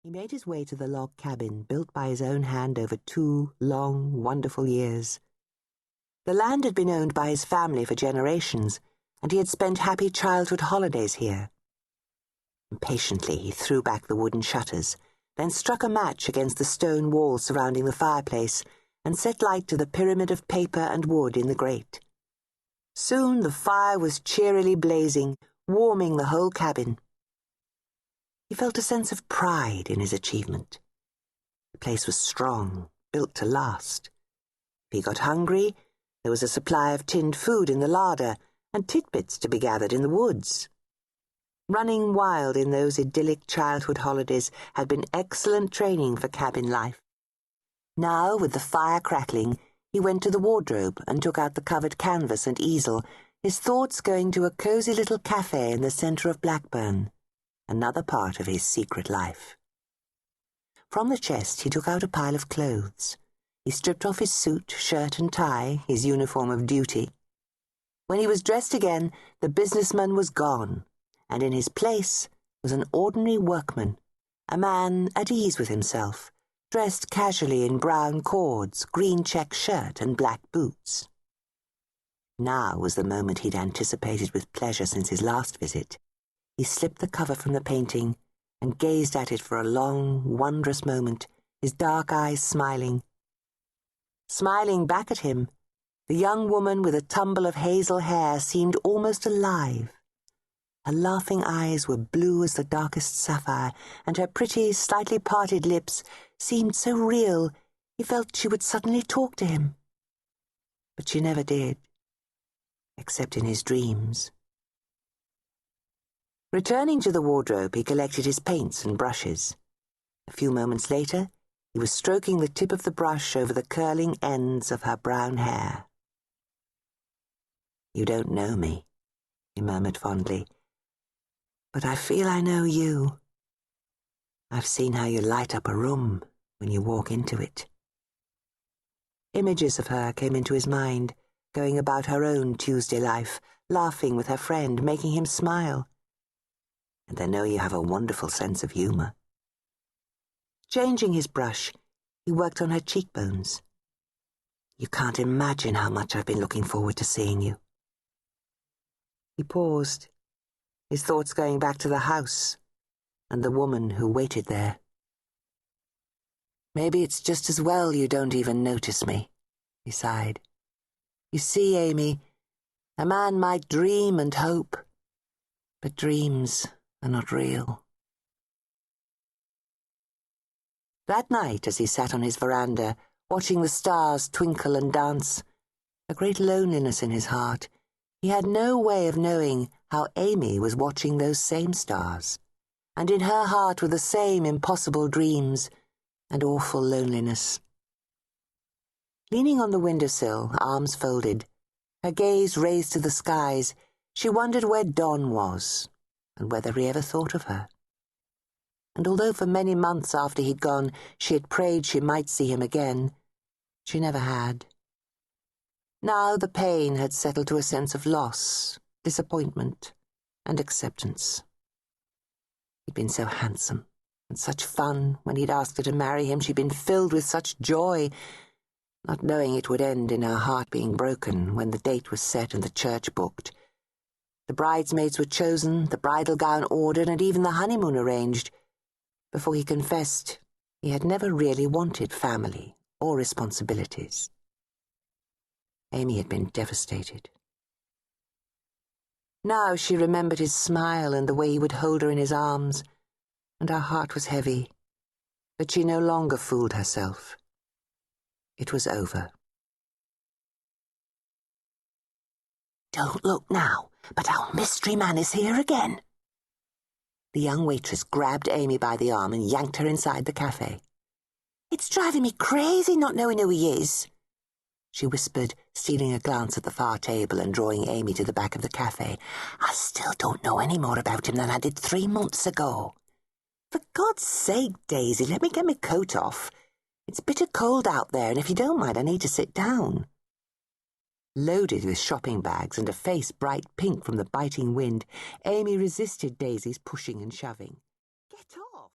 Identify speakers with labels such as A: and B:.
A: He made his way to the log cabin built by his own hand over 2 long, wonderful years. The land had been owned by his family for generations, and he had spent happy childhood holidays here. Impatiently, he threw back the wooden shutters, then struck a match against the stone wall surrounding the fireplace and set light to the pyramid of paper and wood in the grate. Soon the fire was cheerily blazing, warming the whole cabin. He felt a sense of pride in his achievement. The place was strong, built to last. If he got hungry, there was a supply of tinned food in the larder and tidbits to be gathered in the woods. Running wild in those idyllic childhood holidays had been excellent training for cabin life. Now, with the fire crackling, he went to the wardrobe and took out the covered canvas and easel, his thoughts going to a cosy little cafe in the centre of Blackburn, another part of his secret life. From the chest he took out a pile of clothes. He stripped off his suit, shirt and tie, his uniform of duty. When he was dressed again, the businessman was gone, and in his place was an ordinary workman, a man at ease with himself, dressed casually in brown cords, green check shirt and black boots. Now was the moment he'd anticipated with pleasure since his last visit. He slipped the cover from the painting and gazed at it for a long, wondrous moment, his dark eyes smiling. Smiling back at him, the young woman with a tumble of hazel hair seemed almost alive. Her laughing eyes were blue as the darkest sapphire, and her pretty, slightly parted lips seemed so real he felt she would suddenly talk to him. But she never did, except in his dreams. Returning to the wardrobe, he collected his paints and brushes. A few moments later, he was stroking the tip of the brush over the curling ends of her brown hair. "You don't know me," he murmured fondly, "but I feel I know you. I've seen how you light up a room when you walk into it." Images of her came into his mind, going about her own Tuesday life, laughing with her friend, making him smile. "And I know you have a wonderful sense of humour." Changing his brush, he worked on her cheekbones. "You can't imagine how much I've been looking forward to seeing you." He paused, his thoughts going back to the house and the woman who waited there. "Maybe it's just as well you don't even notice me," he sighed. "You see, Amy, a man might dream and hope, but dreams are not real." That night, as he sat on his veranda, watching the stars twinkle and dance, a great loneliness in his heart, he had no way of knowing how Amy was watching those same stars, and in her heart were the same impossible dreams and awful loneliness. Leaning on the windowsill, arms folded, her gaze raised to the skies, she wondered where Don was, and whether he ever thought of her. And although for many months after he'd gone she had prayed she might see him again, she never had. Now the pain had settled to a sense of loss, disappointment, and acceptance. He'd been so handsome and such fun. When he'd asked her to marry him, she'd been filled with such joy, not knowing it would end in her heart being broken when the date was set and the church booked. The bridesmaids were chosen, the bridal gown ordered, and even the honeymoon arranged, before he confessed he had never really wanted family or responsibilities. Amy had been devastated. Now she remembered his smile and the way he would hold her in his arms, and her heart was heavy, but she no longer fooled herself. It was over. "Don't look now, but our mystery man is here again." The young waitress grabbed Amy by the arm and yanked her inside the cafe. "It's driving me crazy not knowing who he is," she whispered, stealing a glance at the far table and drawing Amy to the back of the cafe. "I still don't know any more about him than I did 3 months ago. For God's sake, Daisy, let me get my coat off. It's bitter cold out there, and if you don't mind, I need to sit down." Loaded with shopping bags and a face bright pink from the biting wind, Amy resisted Daisy's pushing and shoving.